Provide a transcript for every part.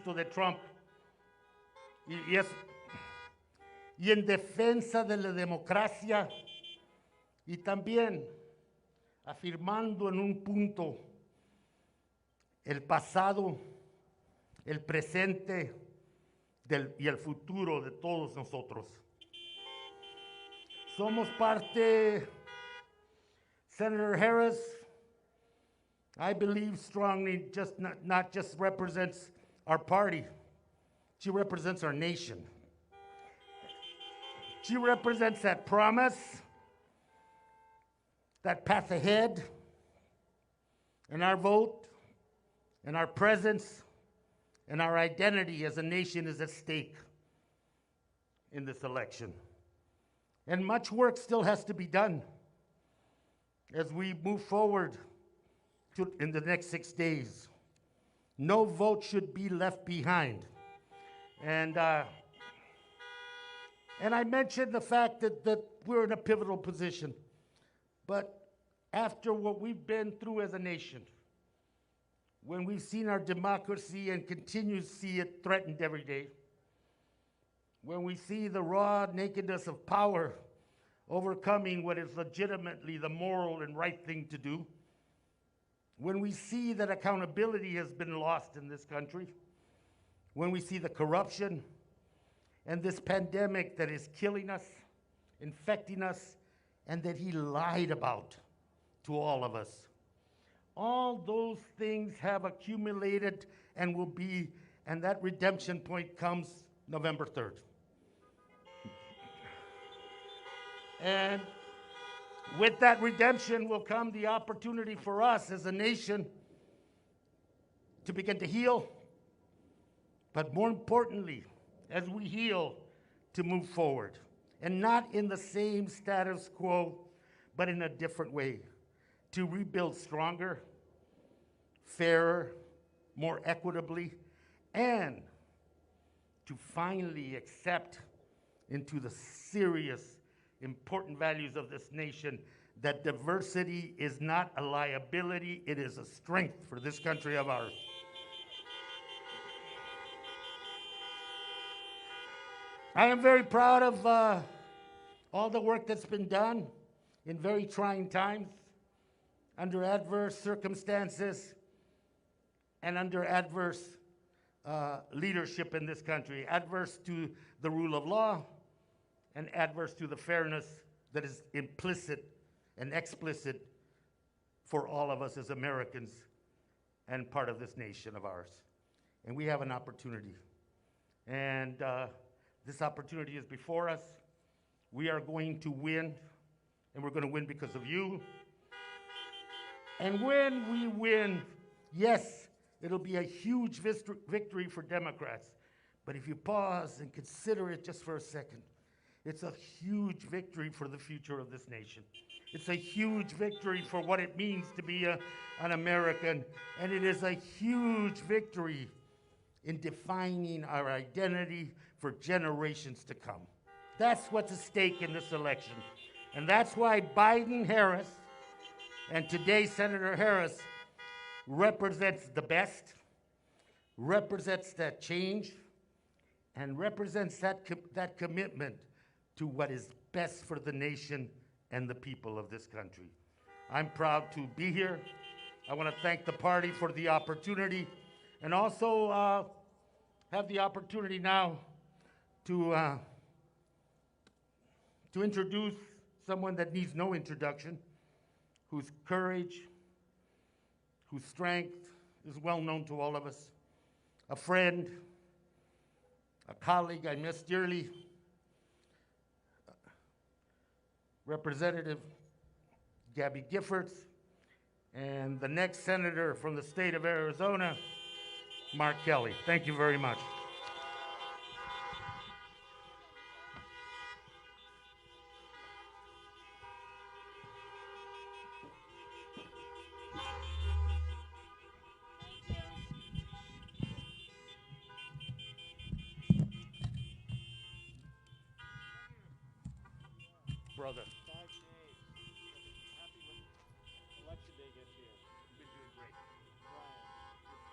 visto de Trump y en defensa de la democracia y también afirmando en un punto el pasado, el presente y el futuro de todos nosotros. Somos parte, Senator Harris, I believe strongly, not just represents our party, she represents our nation. She represents that promise, that path ahead, and our vote, and our presence, and our identity as a nation is at stake in this election. And much work still has to be done as we move forward in the next 6 days. No vote should be left behind. And I mentioned the fact that we're in a pivotal position. But after what we've been through as a nation, when we've seen our democracy and continue to see it threatened every day, when we see the raw nakedness of power overcoming what is legitimately the moral and right thing to do, when we see that accountability has been lost in this country, when we see the corruption and this pandemic that is killing us, infecting us, and that he lied about to all of us. All those things have accumulated and will be, and that redemption point comes November 3rd. And with that redemption will come the opportunity for us as a nation to begin to heal, but more importantly, as we heal, to move forward. And not in the same status quo, but in a different way. To rebuild stronger, fairer, more equitably, and to finally accept into the serious, important values of this nation that diversity is not a liability, it is a strength for this country of ours. I am very proud of all the work that's been done in very trying times, under adverse circumstances, and under adverse leadership in this country, adverse to the rule of law, and adverse to the fairness that is implicit and explicit for all of us as Americans and part of this nation of ours. And we have an opportunity. And this opportunity is before us. We are going to win, and we're going to win because of you. And when we win, yes, it'll be a huge victory for Democrats. But if you pause and consider it just for a second, it's a huge victory for the future of this nation. It's a huge victory for what it means to be an American. And it is a huge victory in defining our identity for generations to come. That's what's at stake in this election. And that's why Biden-Harris, and today Senator Harris, represents the best, represents that change, and represents that commitment to what is best for the nation and the people of this country. I'm proud to be here. I want to thank the party for the opportunity, and also have the opportunity now to introduce someone that needs no introduction, whose courage, whose strength is well known to all of us, a friend, a colleague I miss dearly, Representative Gabby Giffords, and the next senator from the state of Arizona, Mark Kelly. Thank you very much. Brother. 5 days. Happy when election day gets here. You've been doing great. Brian.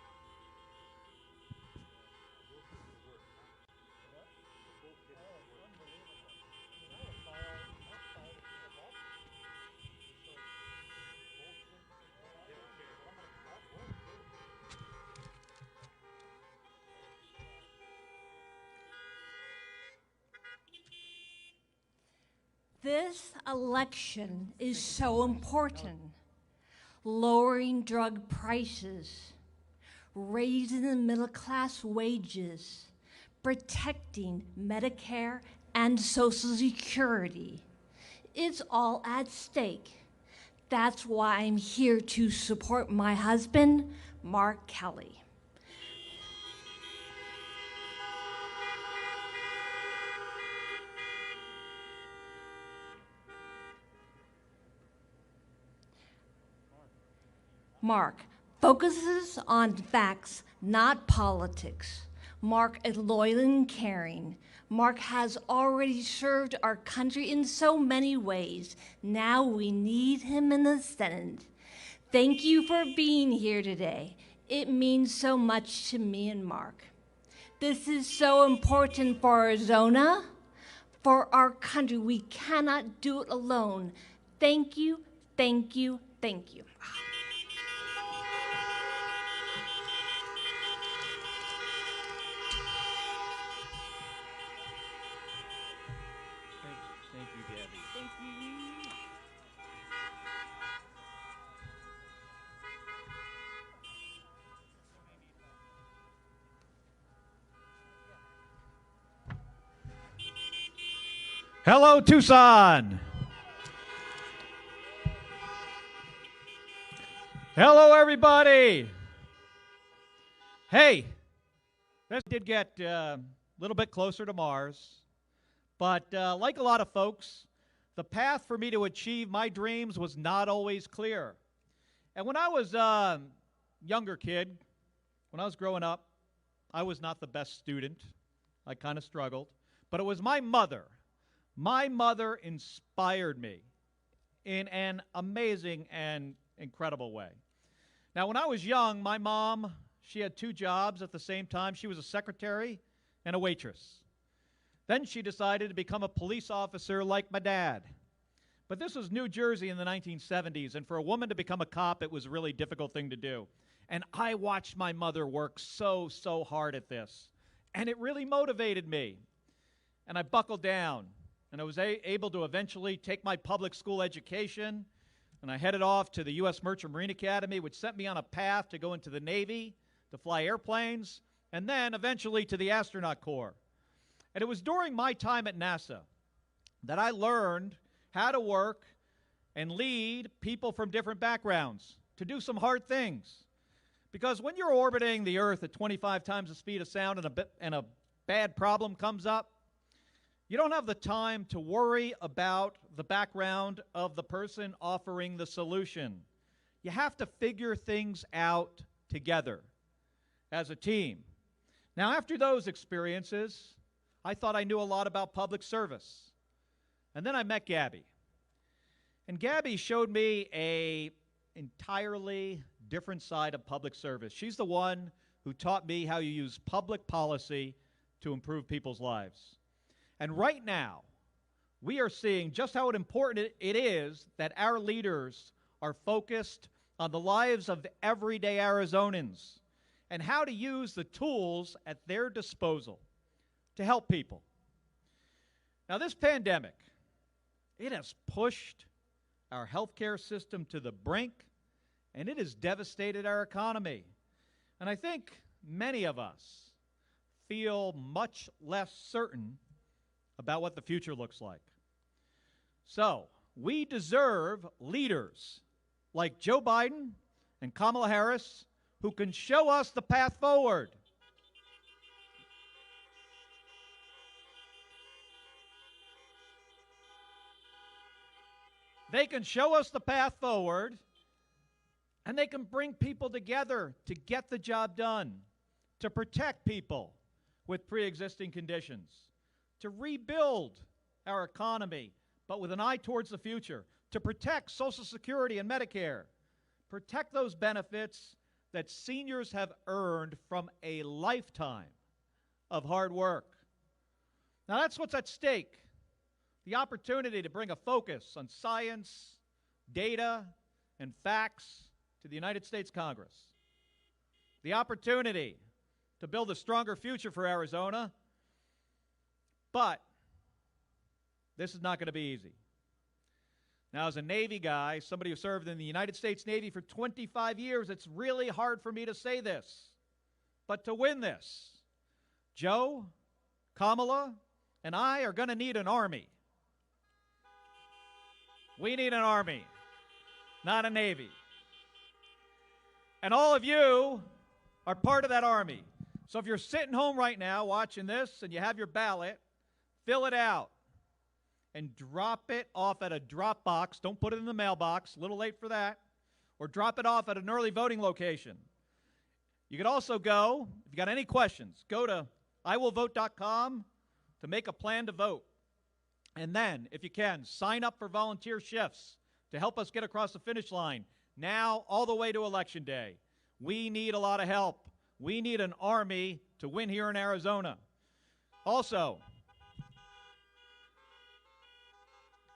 This election is so important. Lowering drug prices, raising the middle class wages, protecting Medicare and Social Security. It's all at stake. That's why I'm here to support my husband, Mark Kelly. Mark focuses on facts, not politics. Mark is loyal and caring. Mark has already served our country in so many ways. Now we need him in the Senate. Thank you for being here today. It means so much to me and Mark. This is so important for Arizona, for our country. We cannot do it alone. Thank you, thank you, thank you. Thank you, Gabby. Thank you. Hello, Tucson. Hello, everybody. Hey, this did get a little bit closer to Mars, but like a lot of folks, the path for me to achieve my dreams was not always clear. And when I was a younger kid, when I was growing up, I was not the best student. I kind of struggled. But it was my mother. My mother inspired me in an amazing and incredible way. Now, when I was young, my mom, she had 2 jobs at the same time. She was a secretary and a waitress. Then she decided to become a police officer like my dad. But this was New Jersey in the 1970s, and for a woman to become a cop, it was a really difficult thing to do. And I watched my mother work so hard at this, and it really motivated me. And I buckled down, and I was able to eventually take my public school education, and I headed off to the U.S. Merchant Marine Academy, which set me on a path to go into the Navy, to fly airplanes, and then eventually to the Astronaut Corps. And it was during my time at NASA that I learned how to work and lead people from different backgrounds to do some hard things. Because when you're orbiting the Earth at 25 times the speed of sound and a bad problem comes up, you don't have the time to worry about the background of the person offering the solution. You have to figure things out together as a team. Now, after those experiences, I thought I knew a lot about public service. And then I met Gabby. And Gabby showed me an entirely different side of public service. She's the one who taught me how you use public policy to improve people's lives. And right now, we are seeing just how important it is that our leaders are focused on the lives of the everyday Arizonans and how to use the tools at their disposal to help people. Now, this pandemic, it has pushed our healthcare system to the brink, and it has devastated our economy. And I think many of us feel much less certain about what the future looks like. So, we deserve leaders like Joe Biden and Kamala Harris who can show us the path forward. They can show us the path forward, and they can bring people together to get the job done, to protect people with pre-existing conditions, to rebuild our economy, but with an eye towards the future, to protect Social Security and Medicare, protect those benefits that seniors have earned from a lifetime of hard work. Now, that's what's at stake. The opportunity to bring a focus on science, data, and facts to the United States Congress. The opportunity to build a stronger future for Arizona. But this is not going to be easy. Now, as a Navy guy, somebody who served in the United States Navy for 25 years, it's really hard for me to say this. But to win this, Joe, Kamala, and I are going to need an army. We need an army, not a Navy. And all of you are part of that army. So if you're sitting home right now watching this and you have your ballot, fill it out and drop it off at a drop box. Don't put it in the mailbox, a little late for that. Or drop it off at an early voting location. You could also go, if you got any questions, go to iwillvote.com to make a plan to vote. And then, if you can, sign up for volunteer shifts to help us get across the finish line, now all the way to Election Day. We need a lot of help. We need an army to win here in Arizona. Also,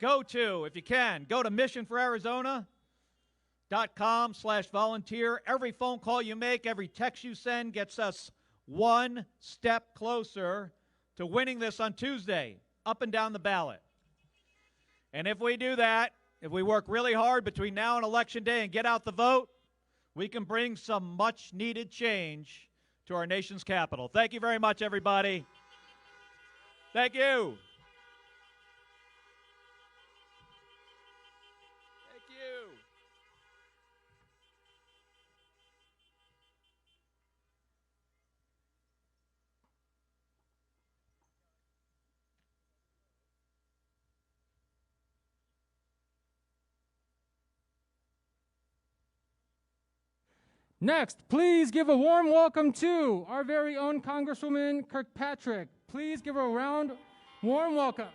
if you can, go to missionforarizona.com/volunteer. Every phone call you make, every text you send gets us one step closer to winning this on Tuesday, up and down the ballot. And if we do that, if we work really hard between now and Election Day and get out the vote, we can bring some much-needed change to our nation's capital. Thank you very much, everybody. Thank you. Thank you. Next, please give a warm welcome to our very own Congresswoman Kirkpatrick. Please give her a warm welcome.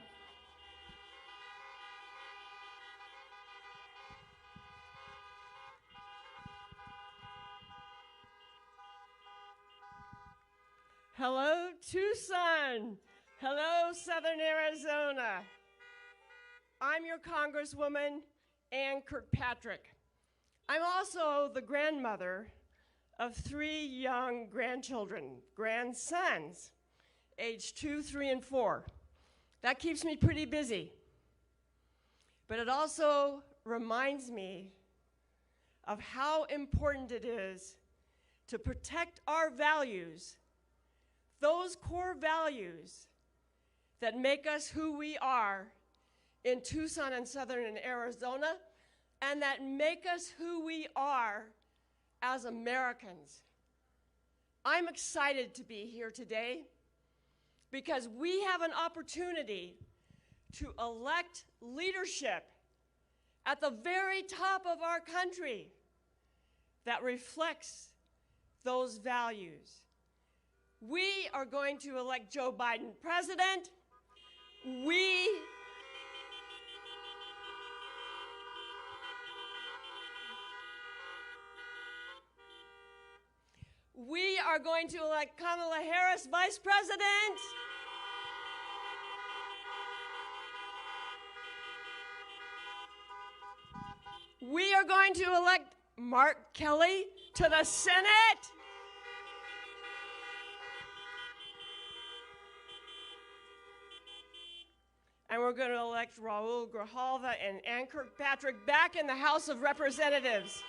Hello, Tucson. Hello, Southern Arizona. I'm your Congresswoman, Ann Kirkpatrick. I'm also the grandmother of 3 young grandsons, aged 2, 3, and 4. That keeps me pretty busy. But it also reminds me of how important it is to protect our values, those core values that make us who we are in Tucson and Southern Arizona, and that make us who we are as Americans. I'm excited to be here today because we have an opportunity to elect leadership at the very top of our country that reflects those values. We are going to elect Joe Biden president. We are going to elect Kamala Harris vice president. We are going to elect Mark Kelly to the Senate. And we're going to elect Raul Grijalva and Ann Kirkpatrick back in the House of Representatives.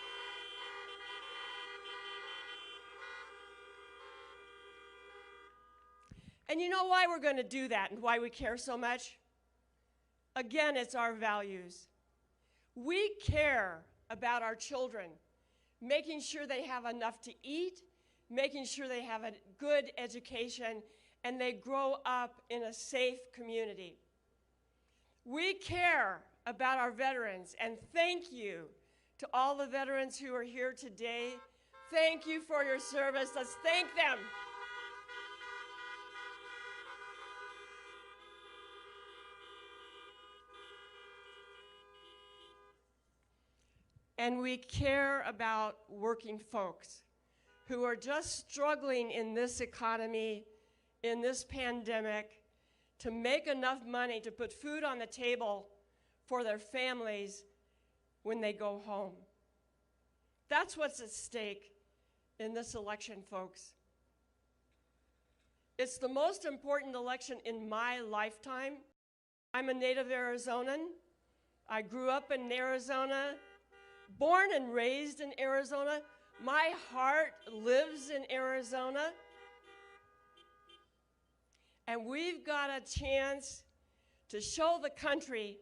And you know why we're going to do that and why we care so much? Again, it's our values. We care about our children, making sure they have enough to eat, making sure they have a good education, and they grow up in a safe community. We care about our veterans, and thank you to all the veterans who are here today. Thank you for your service. Let's thank them. And we care about working folks who are just struggling in this economy, in this pandemic, to make enough money to put food on the table for their families when they go home. That's what's at stake in this election, folks. It's the most important election in my lifetime. I'm a native Arizonan. I grew up in Arizona, born and raised in Arizona. My heart lives in Arizona. And we've got a chance to show the country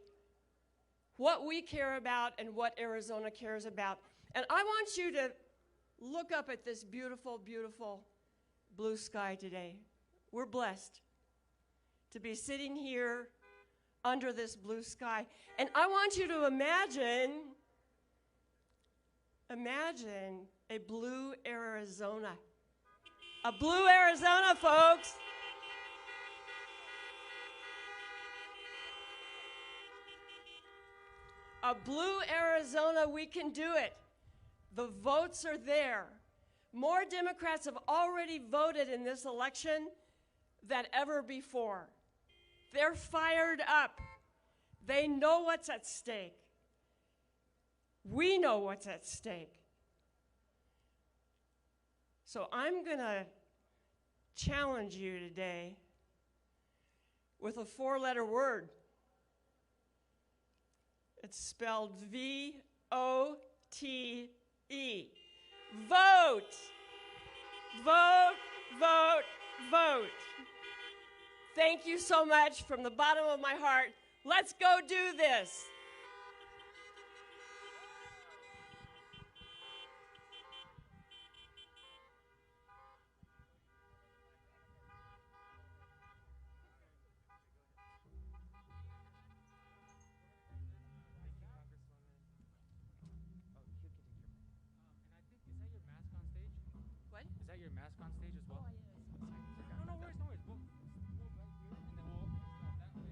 what we care about and what Arizona cares about. And I want you to look up at this beautiful, beautiful blue sky today. We're blessed to be sitting here under this blue sky. And I want you to imagine a blue Arizona. A blue Arizona, folks. A blue Arizona, we can do it. The votes are there. More Democrats have already voted in this election than ever before. They're fired up. They know what's at stake. We know what's at stake. So I'm going to challenge you today with a four-letter word. It's spelled V-O-T-E. Vote! Vote, vote, vote. Thank you so much from the bottom of my heart. Let's go do this. What? Is that your mask on stage as well? No, no worries, no worries. We'll right here, and then we'll that way.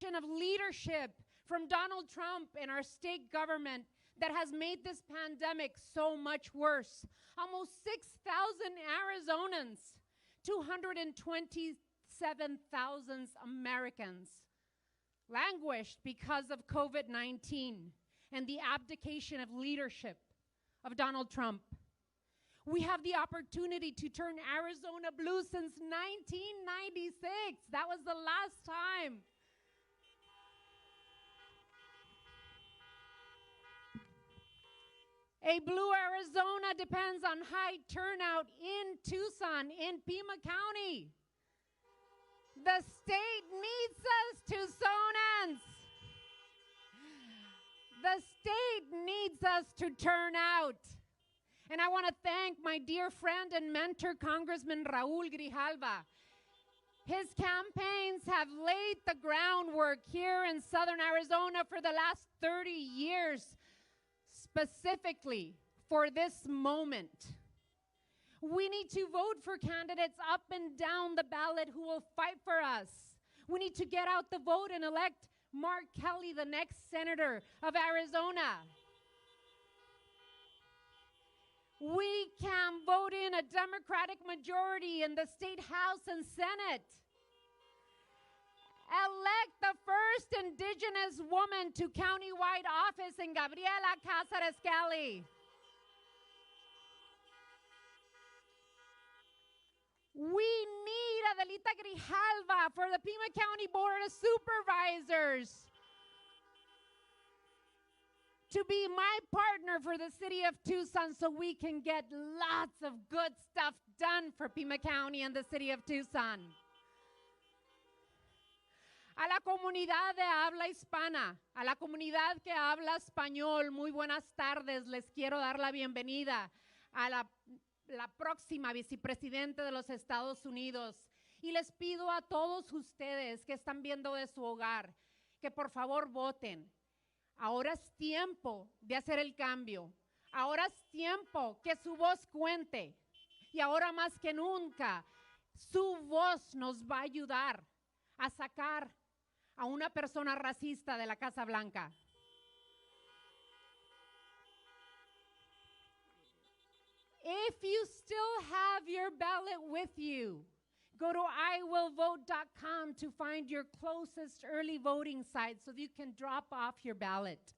abdication of leadership from Donald Trump and our state government that has made this pandemic so much worse. Almost 6,000 Arizonans, 227,000 Americans languished because of COVID-19 and the abdication of leadership of Donald Trump. We have the opportunity to turn Arizona blue since 1996. That was the last time. A blue Arizona depends on high turnout in Tucson, in Pima County. The state needs us, Tucsonans. The state needs us to turn out. And I want to thank my dear friend and mentor, Congressman Raul Grijalva. His campaigns have laid the groundwork here in Southern Arizona for the last 30 years, specifically for this moment. We need to vote for candidates up and down the ballot who will fight for us. We need to get out the vote and elect Mark Kelly, the next senator of Arizona. We can vote in a Democratic majority in the state House and Senate. Elect the first indigenous woman to countywide office in Gabriela Cáceres Kelly. We need Adelita Grijalva for the Pima County Board of Supervisors to be my partner for the city of Tucson so we can get lots of good stuff done for Pima County and the city of Tucson. A la comunidad de habla hispana, a la comunidad que habla español, muy buenas tardes. Les quiero dar la bienvenida a la próxima vicepresidenta de los Estados Unidos. Y les pido a todos ustedes que están viendo de su hogar que por favor voten. Ahora es tiempo de hacer el cambio. Ahora es tiempo que su voz cuente. Y ahora más que nunca, su voz nos va a ayudar a sacar a una persona racista de la Casa Blanca. If you still have your ballot with you, go to iwillvote.com to find your closest early voting site so that you can drop off your ballot.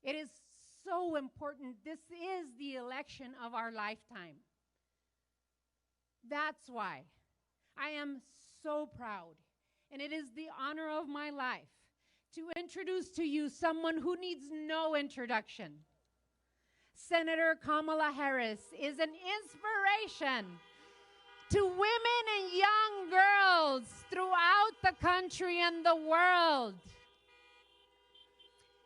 It is so important. This is the election of our lifetime. That's why I am so proud, and it is the honor of my life to introduce to you someone who needs no introduction. Senator Kamala Harris is an inspiration to women and young girls throughout the country and the world.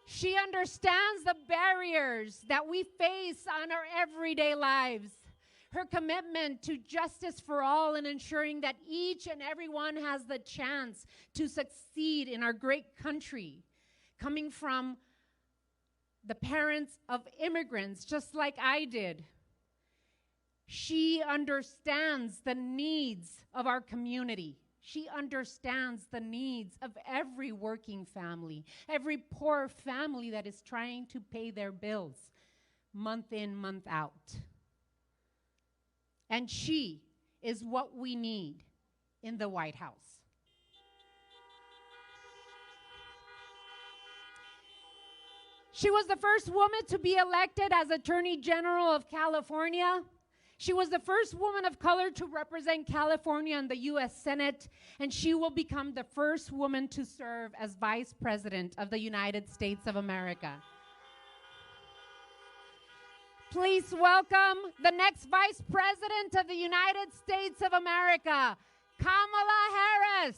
She understands the barriers that we face on our everyday lives. Her commitment to justice for all and ensuring that each and everyone has the chance to succeed in our great country, coming from the parents of immigrants, just like I did. She understands the needs of our community. She understands the needs of every working family, every poor family that is trying to pay their bills month in, month out. And she is what we need in the White House. She was the first woman to be elected as Attorney General of California. She was the first woman of color to represent California in the U.S. Senate, and she will become the first woman to serve as Vice President of the United States of America. Please welcome the next Vice President of the United States of America, Kamala Harris.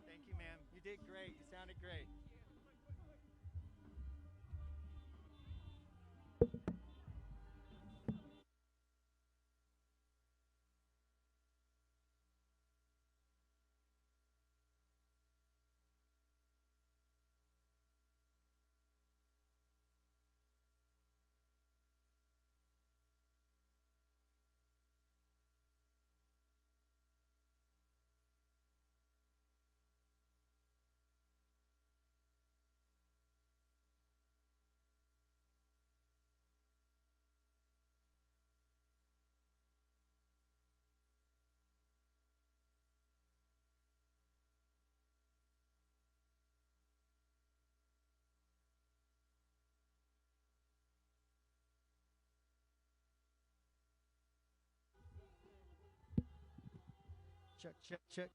Thank you, ma'am. You did great. You sounded great. Check, check, check.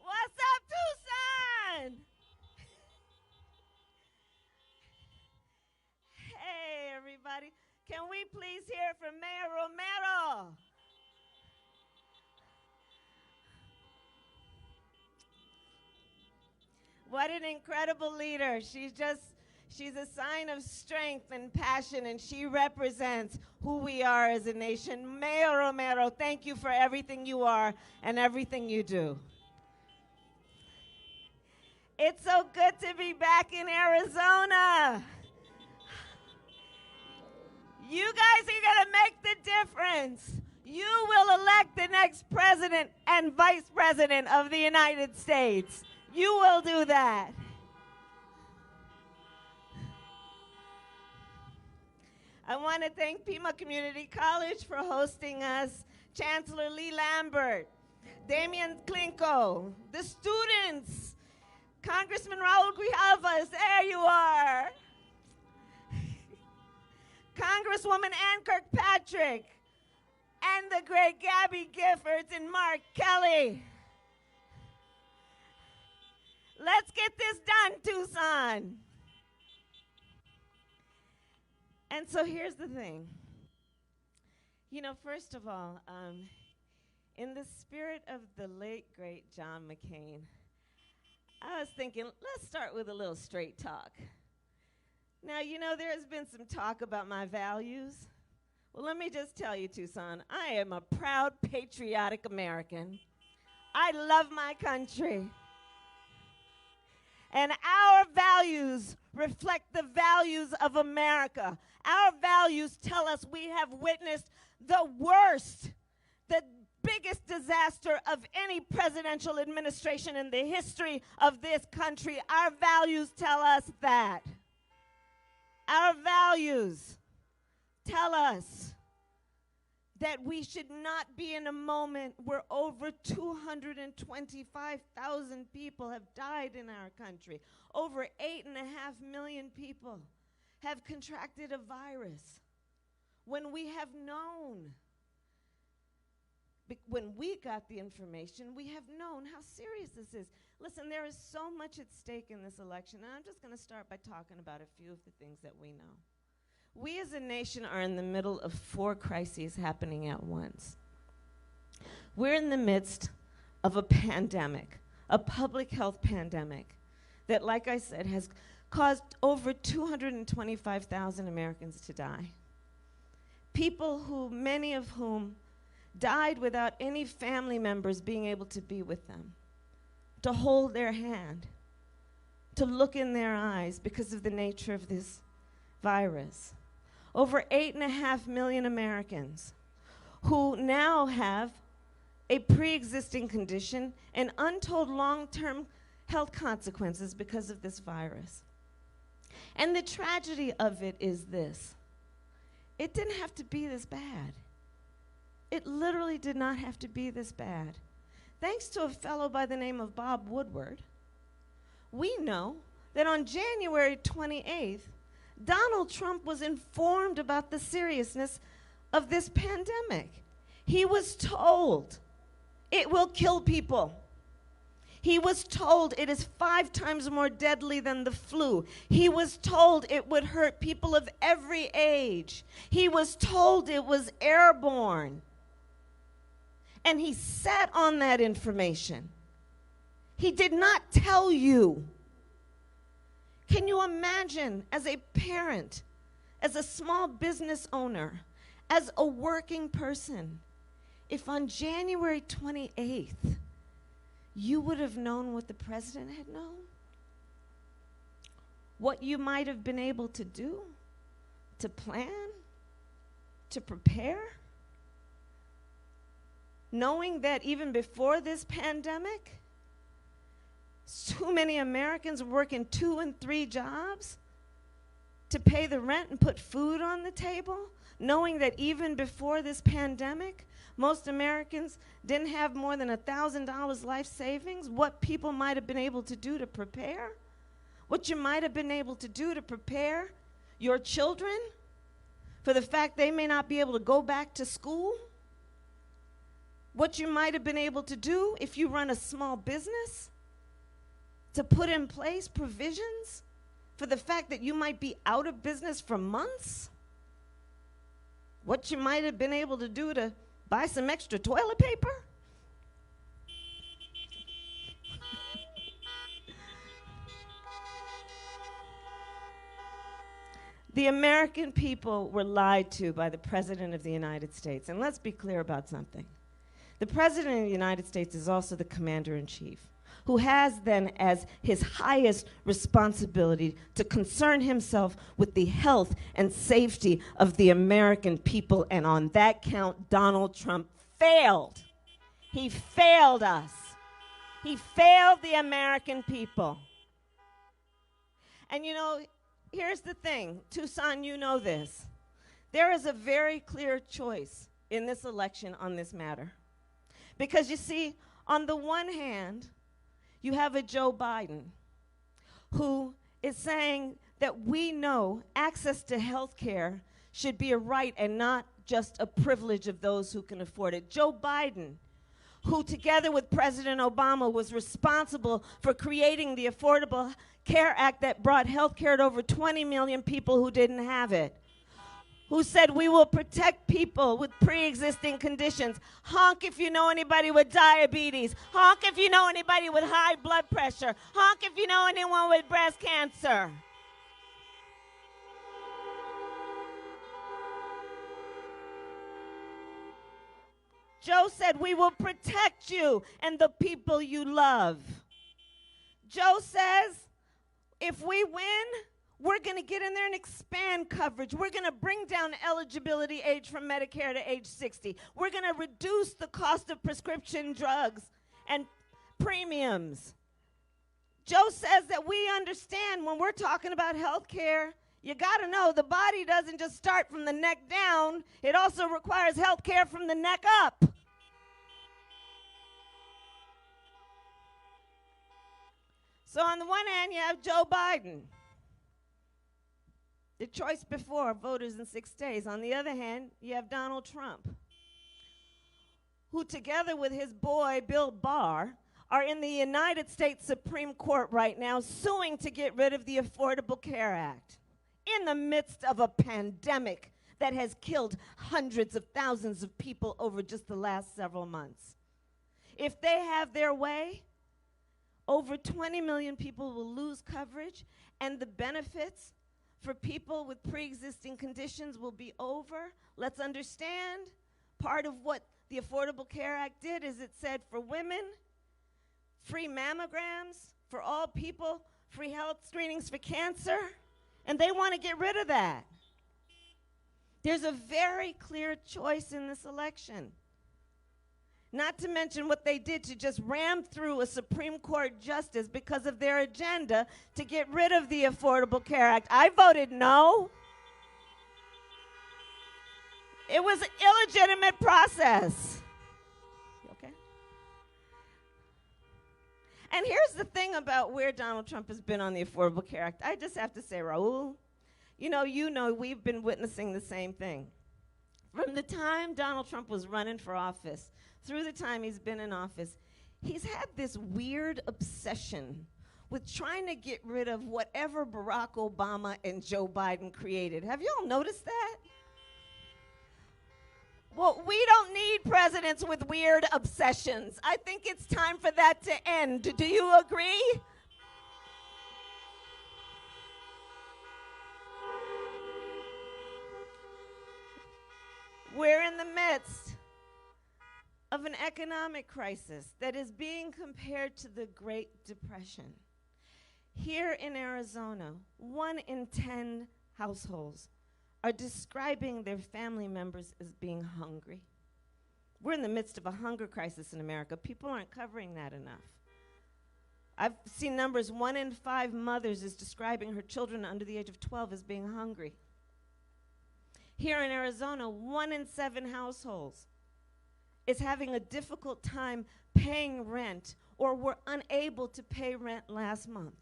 What's up, Tucson? Hey, everybody. Can we please hear from Mayor Romero? What an incredible leader. She's a sign of strength and passion, and she represents who we are as a nation. Mayor Romero, thank you for everything you are and everything you do. It's so good to be back in Arizona. You guys are going to make the difference. You will elect the next president and vice president of the United States. You will do that. I want to thank Pima Community College for hosting us, Chancellor Lee Lambert, Damian Klinko, the students, Congressman Raul Grijalvas, there you are. Congresswoman Ann Kirkpatrick, and the great Gabby Giffords and Mark Kelly. Let's get this done, Tucson. And so here's the thing. You know, first of all, in the spirit of the late, great John McCain, I was thinking, let's start with a little straight talk. Now, you know, there's been some talk about my values. Well, let me just tell you, Tucson, I am a proud, patriotic American. I love my country. And our values reflect the values of America. Our values tell us we have witnessed the worst, the biggest disaster of any presidential administration in the history of this country. Our values tell us that. Our values tell us that we should not be in a moment where over 225,000 people have died in our country. Over 8.5 million people have contracted a virus. When we have known, when we got the information, we have known how serious this is. Listen, there is so much at stake in this election, and I'm just going to start by talking about a few of the things that we know. We as a nation are in the middle of 4 crises happening at once. We're in the midst of a pandemic, a public health pandemic that, like I said, has caused over 225,000 Americans to die. People who, many of whom, died without any family members being able to be with them, to hold their hand, to look in their eyes because of the nature of this virus. Over 8.5 million Americans who now have a pre-existing condition and untold long-term health consequences because of this virus. And the tragedy of it is this: it didn't have to be this bad. It literally did not have to be this bad. Thanks to a fellow by the name of Bob Woodward, we know that on January 28th, Donald Trump was informed about the seriousness of this pandemic. He was told it will kill people. He was told it is 5 times more deadly than the flu. He was told it would hurt people of every age. He was told it was airborne. And he sat on that information. He did not tell you. Can you imagine, as a parent, as a small business owner, as a working person, if on January 28th, you would have known what the president had known, what you might have been able to do, to plan, to prepare, knowing that even before this pandemic, so many Americans were working 2 and 3 jobs to pay the rent and put food on the table, knowing that even before this pandemic, most Americans didn't have more than $1,000 life savings, what people might have been able to do to prepare, what you might have been able to do to prepare your children for the fact they may not be able to go back to school, what you might have been able to do if you run a small business to put in place provisions for the fact that you might be out of business for months, what you might have been able to do to buy some extra toilet paper. The American people were lied to by the President of the United States. And let's be clear about something. The President of the United States is also the Commander-in-Chief, who has then as his highest responsibility to concern himself with the health and safety of the American people. And on that count, Donald Trump failed. He failed us. He failed the American people. And you know, here's the thing, Tucson, you know this. There is a very clear choice in this election on this matter. Because you see, on the one hand, you have a Joe Biden who is saying that we know access to health care should be a right and not just a privilege of those who can afford it. Joe Biden, who together with President Obama was responsible for creating the Affordable Care Act that brought health care to over 20 million people who didn't have it, who said we will protect people with pre-existing conditions. Honk if you know anybody with diabetes. Honk if you know anybody with high blood pressure. Honk if you know anyone with breast cancer. Joe said we will protect you and the people you love. Joe says if we win, we're going to get in there and expand coverage. We're going to bring down eligibility age from Medicare to age 60. We're going to reduce the cost of prescription drugs and premiums. Joe says that we understand when we're talking about health care, you got to know the body doesn't just start from the neck down. It also requires health care from the neck up. So on the one hand, you have Joe Biden, the choice before voters in 6 days. On the other hand, you have Donald Trump, who together with his boy, Bill Barr, are in the United States Supreme Court right now suing to get rid of the Affordable Care Act in the midst of a pandemic that has killed hundreds of thousands of people over just the last several months. If they have their way, over 20 million people will lose coverage, and the benefits for people with pre-existing conditions will be over. Let's understand, part of what the Affordable Care Act did is it said for women, free mammograms, for all people, free health screenings for cancer, and they want to get rid of that. There's a very clear choice in this election. Not to mention what they did to just ram through a Supreme Court justice because of their agenda to get rid of the Affordable Care Act. I voted no. It was an illegitimate process. Okay? And here's the thing about where Donald Trump has been on the Affordable Care Act. I just have to say, Raul, you know, we've been witnessing the same thing. From the time Donald Trump was running for office, through the time he's been in office, he's had this weird obsession with trying to get rid of whatever Barack Obama and Joe Biden created. Have you all noticed that? Well, we don't need presidents with weird obsessions. I think it's time for that to end. Do you agree? We're in the midst of an economic crisis that is being compared to the Great Depression. Here in Arizona, 1 in 10 households are describing their family members as being hungry. We're in the midst of a hunger crisis in America. People aren't covering that enough. I've seen numbers, 1 in 5 mothers is describing her children under the age of 12 as being hungry. Here in Arizona, 1 in 7 households is having a difficult time paying rent or were unable to pay rent last month.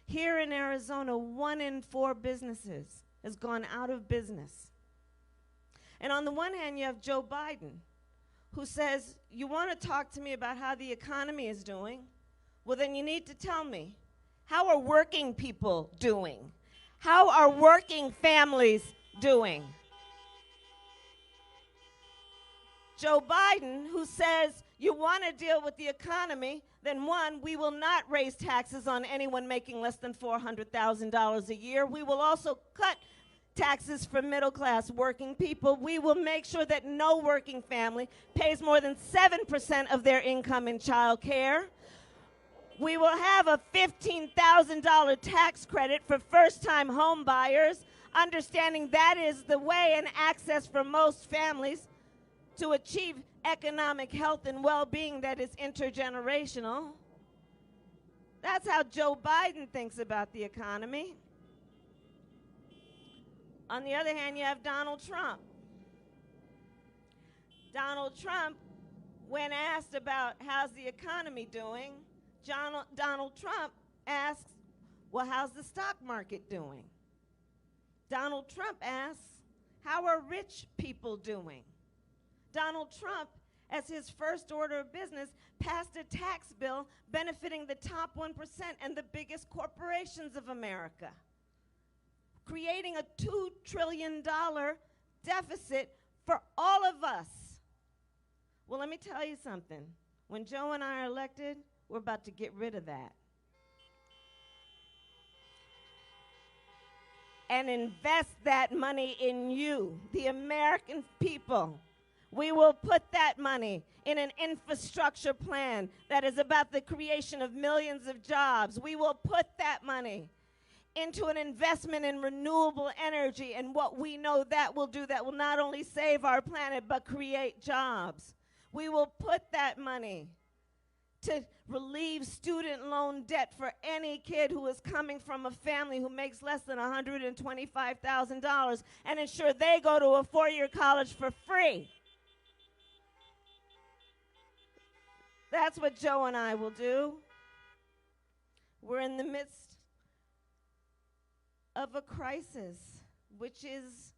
Here in Arizona, 1 in 4 businesses has gone out of business. And on the one hand, you have Joe Biden, who says, you want to talk to me about how the economy is doing? Well, then you need to tell me, how are working people doing? How are working families doing? Joe Biden, who says, you want to deal with the economy, then 1, we will not raise taxes on anyone making less than $400,000 a year. We will also cut taxes for middle-class working people. We will make sure that no working family pays more than 7% of their income in child care. We will have a $15,000 tax credit for first-time home buyers, understanding that is the way and access for most families to achieve economic health and well-being that is intergenerational. That's how Joe Biden thinks about the economy. On the other hand, you have Donald Trump. Donald Trump, when asked about how's the economy doing, Donald Trump asks, well, how's the stock market doing? Donald Trump asks, how are rich people doing? Donald Trump, as his first order of business, passed a tax bill benefiting the top 1% and the biggest corporations of America, creating a $2 trillion deficit for all of us. Well, let me tell you something. When Joe and I are elected, we're about to get rid of that and invest that money in you, the American people. We will put that money in an infrastructure plan that is about the creation of millions of jobs. We will put that money into an investment in renewable energy and what we know that will do, that will not only save our planet but create jobs. We will put that money to relieve student loan debt for any kid who is coming from a family who makes less than $125,000 and ensure they go to a 4-year college for free. That's what Joe and I will do. We're in the midst of a crisis, which is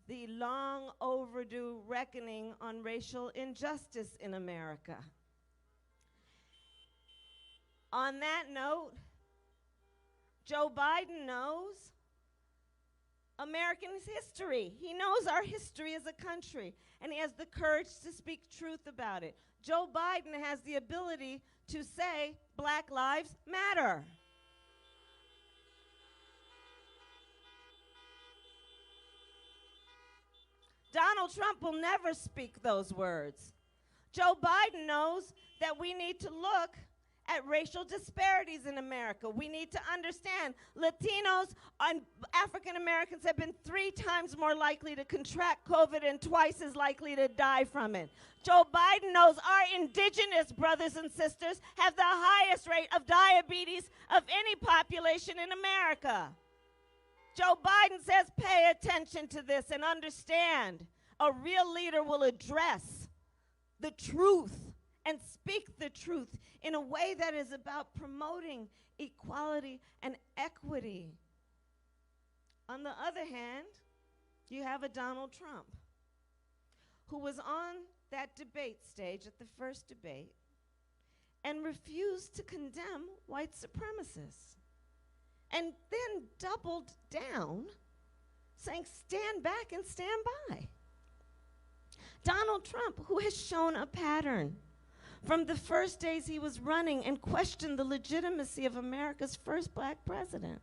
the long overdue reckoning on racial injustice in America. On that note, Joe Biden knows American history. He knows our history as a country, and he has the courage to speak truth about it. Joe Biden has the ability to say, Black Lives Matter. Donald Trump will never speak those words. Joe Biden knows that we need to look at racial disparities in America. We need to understand Latinos and African Americans have been 3 times more likely to contract COVID and twice as likely to die from it. Joe Biden knows our indigenous brothers and sisters have the highest rate of diabetes of any population in America. Joe Biden says pay attention to this and understand a real leader will address the truth and speak the truth in a way that is about promoting equality and equity. On the other hand, you have a Donald Trump who was on that debate stage at the first debate and refused to condemn white supremacists, and then doubled down, saying, stand back and stand by. Donald Trump, who has shown a pattern from the first days he was running and questioned the legitimacy of America's first black president.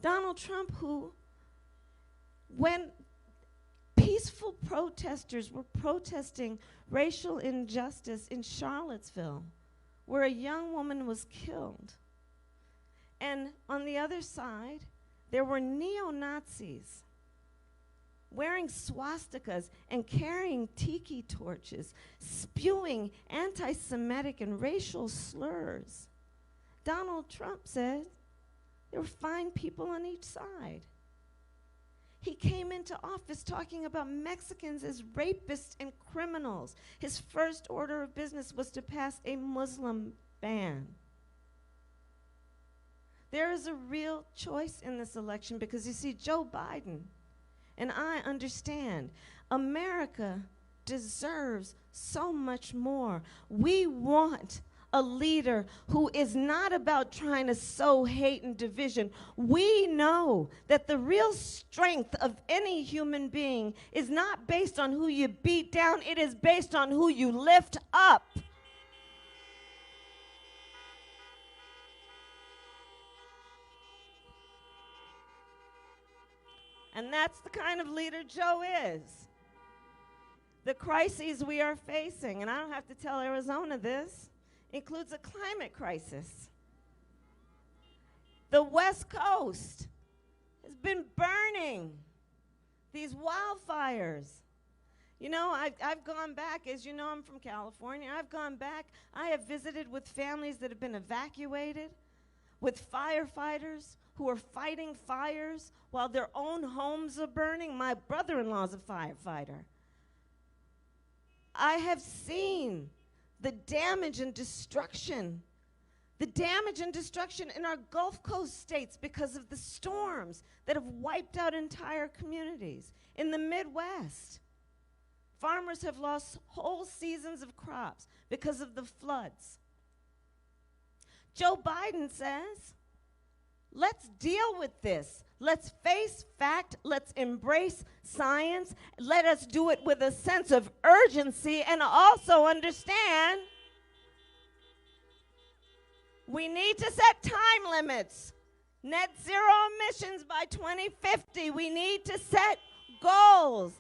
Donald Trump, who, when peaceful protesters were protesting racial injustice in Charlottesville, where a young woman was killed. And on the other side, there were neo-Nazis wearing swastikas and carrying tiki torches, spewing anti-Semitic and racial slurs. Donald Trump said there were fine people on each side. He came into office talking about Mexicans as rapists and criminals. His first order of business was to pass a Muslim ban. There is a real choice in this election because you see, Joe Biden, and I understand, America deserves so much more. We want a leader who is not about trying to sow hate and division. We know that the real strength of any human being is not based on who you beat down, it is based on who you lift up. And that's the kind of leader Joe is. The crises we are facing, and I don't have to tell Arizona this, includes a climate crisis. The West Coast has been burning, these wildfires. You know, I've gone back, as you know, I'm from California. I've gone back, I have visited with families that have been evacuated, with firefighters who are fighting fires while their own homes are burning. My brother-in-law's a firefighter. I have seen the damage and destruction in our Gulf Coast states because of the storms that have wiped out entire communities. In the Midwest, farmers have lost whole seasons of crops because of the floods. Joe Biden says, let's deal with this. Let's face fact. Let's embrace science. Let us do it with a sense of urgency and also understand we need to set time limits. Net zero emissions by 2050. We need to set goals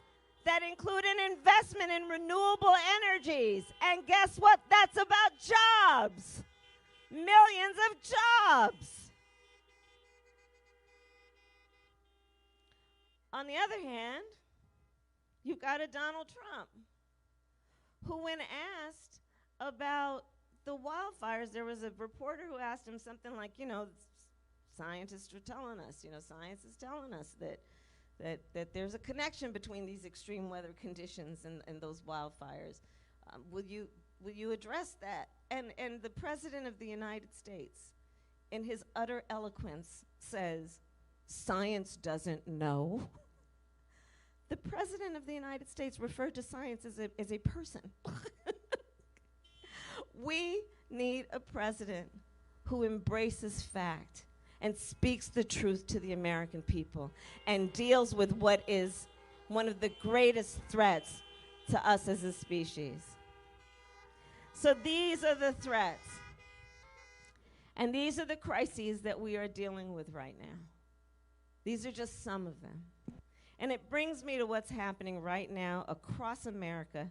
that include an investment in renewable energies. And guess what? That's about jobs. Millions of jobs. On the other hand, you've got a Donald Trump who, when asked about the wildfires, there was a reporter who asked him something like, you know, scientists are telling us, science is telling us that there's a connection between these extreme weather conditions and those wildfires. Will you address that? And the President of the United States, in his utter eloquence, says, science doesn't know. The President of the United States referred to science as a person. We need a president who embraces fact and speaks the truth to the American people and deals with what is one of the greatest threats to us as a species. So these are the threats. And these are the crises that we are dealing with right now. These are just some of them. And it brings me to what's happening right now across America,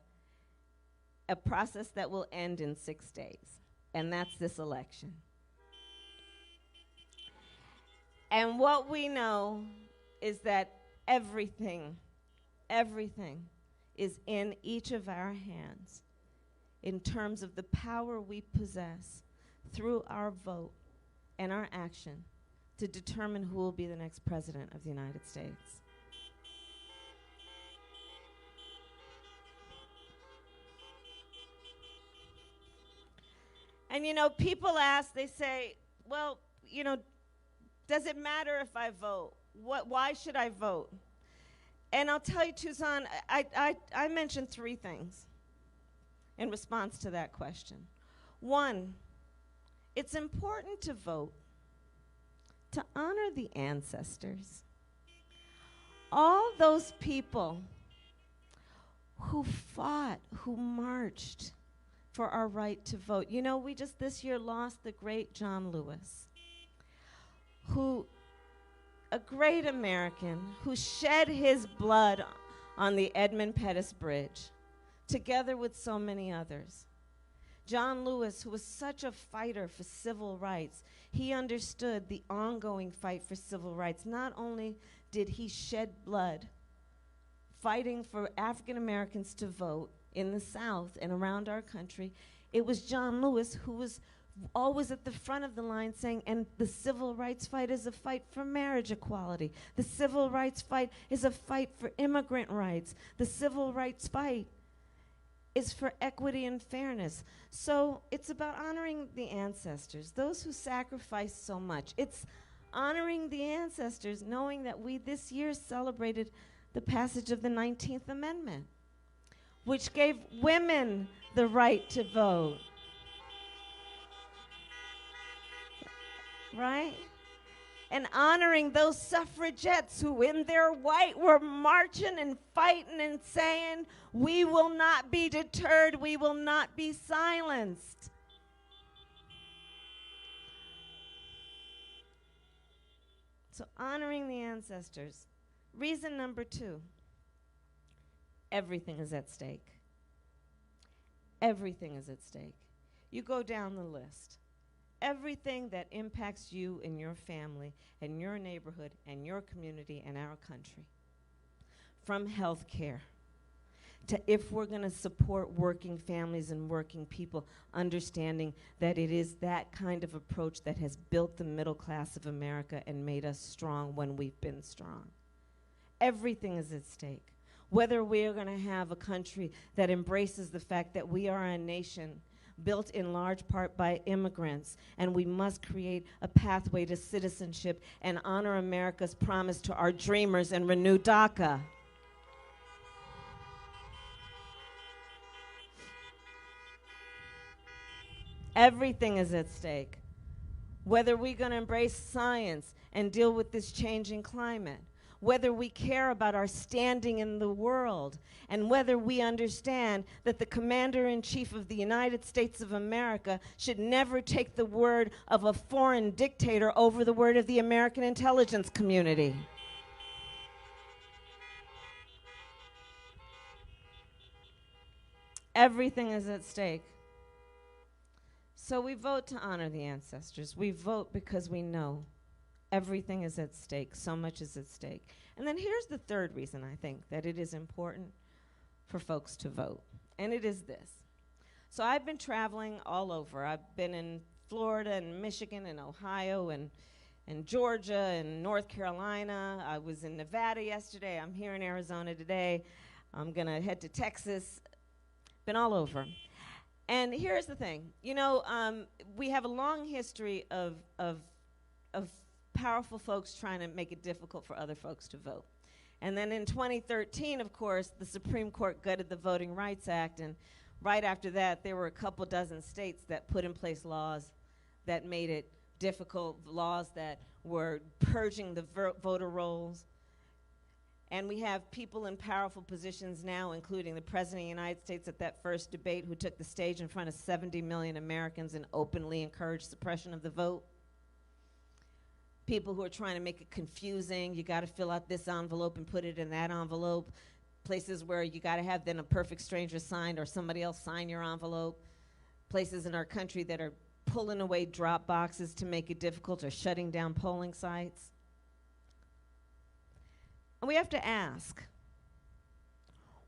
a process that will end in 6 days, and that's this election. And what we know is that everything is in each of our hands in terms of the power we possess through our vote and our action to determine who will be the next president of the United States. And people ask, they say, well, does it matter if I vote? Why should I vote? And I'll tell you, Tuzan, I mentioned 3 things in response to that question. 1, it's important to vote to honor the ancestors. All those people who fought, who marched for our right to vote. We just this year lost the great John Lewis, a great American who shed his blood on the Edmund Pettus Bridge, together with so many others. John Lewis, who was such a fighter for civil rights, he understood the ongoing fight for civil rights. Not only did he shed blood fighting for African Americans to vote in the South and around our country, it was John Lewis who was always at the front of the line saying, and the civil rights fight is a fight for marriage equality. The civil rights fight is a fight for immigrant rights. The civil rights fight is for equity and fairness. So it's about honoring the ancestors, those who sacrificed so much. It's honoring the ancestors, knowing that we this year celebrated the passage of the 19th Amendment, which gave women the right to vote. Right? And honoring those suffragettes who in their white were marching and fighting and saying, we will not be deterred, we will not be silenced. So honoring the ancestors. Reason number 2, everything is at stake. Everything is at stake. You go down the list. Everything that impacts you and your family and your neighborhood and your community and our country. From health care to if we're going to support working families and working people, understanding that it is that kind of approach that has built the middle class of America and made us strong when we've been strong. Everything is at stake. Whether we're going to have a country that embraces the fact that we are a nation built in large part by immigrants, and we must create a pathway to citizenship and honor America's promise to our dreamers and renew DACA. Everything is at stake. Whether we're going to embrace science and deal with this changing climate, whether we care about our standing in the world, and whether we understand that the Commander-in-Chief of the United States of America should never take the word of a foreign dictator over the word of the American intelligence community. Everything is at stake. So we vote to honor the ancestors. We vote because we know everything is at stake. So much is at stake. And then here's the third reason I think that it is important for folks to vote. And it is this. So I've been traveling all over. I've been in Florida and Michigan and Ohio and Georgia and North Carolina. I was in Nevada yesterday. I'm here in Arizona today. I'm going to head to Texas. Been all over. And here's the thing. You know, we have a long history of powerful folks trying to make it difficult for other folks to vote. And then in 2013, of course, the Supreme Court gutted the Voting Rights Act, and right after that, there were a couple dozen states that put in place laws that made it difficult, laws that were purging the voter rolls. And we have people in powerful positions now, including the President of the United States at that first debate, who took the stage in front of 70 million Americans and openly encouraged suppression of the vote. People who are trying to make it confusing. You got to fill out this envelope and put it in that envelope. Places where you got to have then a perfect stranger sign or somebody else sign your envelope. Places in our country that are pulling away drop boxes to make it difficult or shutting down polling sites. And we have to ask,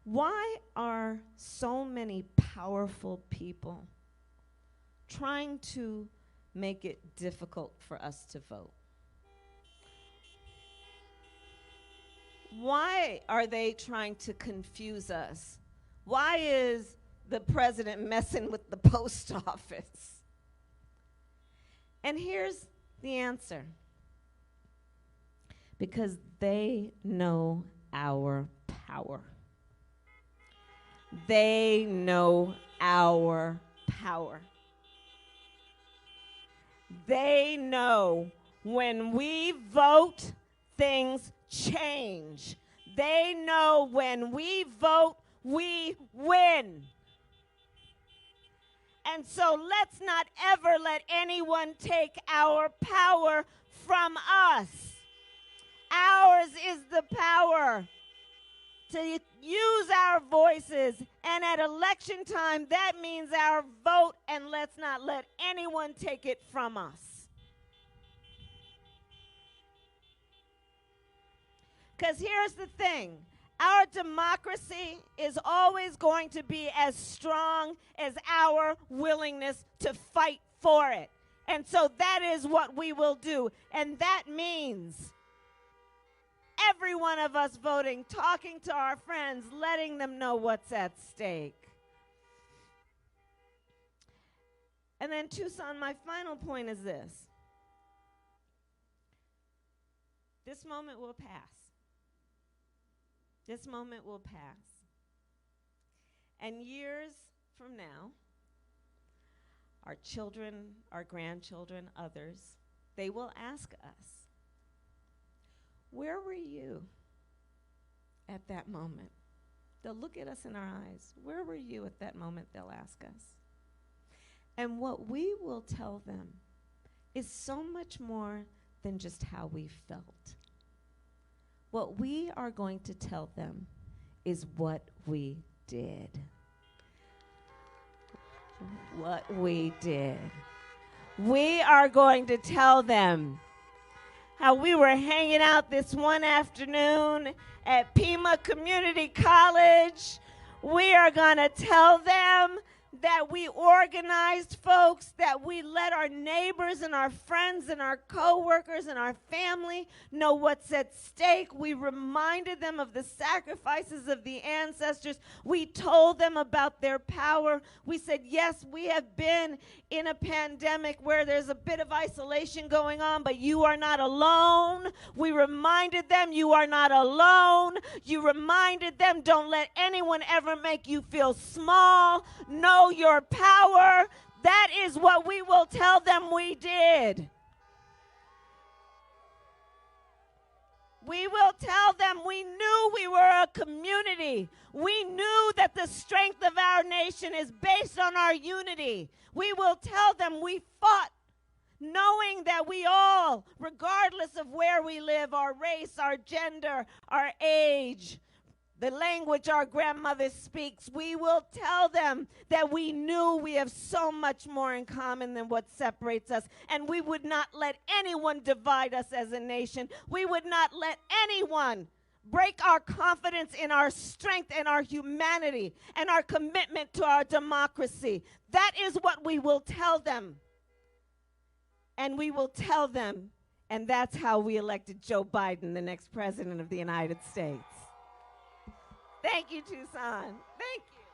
why are so many powerful people trying to make it difficult for us to vote? Why are they trying to confuse us? Why is the president messing with the post office? And here's the answer. Because they know our power. They know our power. They know when we vote, things change. They know when we vote, we win. And so let's not ever let anyone take our power from us. Ours is the power to use our voices. And at election time, that means our vote, and let's not let anyone take it from us. Because here's the thing. Our democracy is always going to be as strong as our willingness to fight for it. And so that is what we will do. And that means every one of us voting, talking to our friends, letting them know what's at stake. And then, Tucson, my final point is this. This moment will pass. This moment will pass. And years from now, our children, our grandchildren, others, they will ask us, where were you at that moment? They'll look at us in our eyes. Where were you at that moment, they'll ask us. And what we will tell them is so much more than just how we felt. What we are going to tell them is what we did. What we did. We are going to tell them how we were hanging out this one afternoon at Pima Community College. We are going to tell them that we organized folks, that we let our neighbors and our friends and our coworkers and our family know what's at stake. We reminded them of the sacrifices of the ancestors. We told them about their power. We said, yes, we have been in a pandemic where there's a bit of isolation going on, but you are not alone. We reminded them you are not alone. You reminded them don't let anyone ever make you feel small. Know your power. That is what we will tell them we did. We will tell them we knew we were a community. We knew that the strength of our nation is based on our unity. We will tell them we fought knowing that we all, regardless of where we live, our race, our gender, our age, the language our grandmother speaks, we will tell them that we knew we have so much more in common than what separates us, and we would not let anyone divide us as a nation. We would not let anyone break our confidence in our strength and our humanity and our commitment to our democracy. That is what we will tell them. And we will tell them, and that's how we elected Joe Biden, the next president of the United States. Thank you, Tucson. Thank you.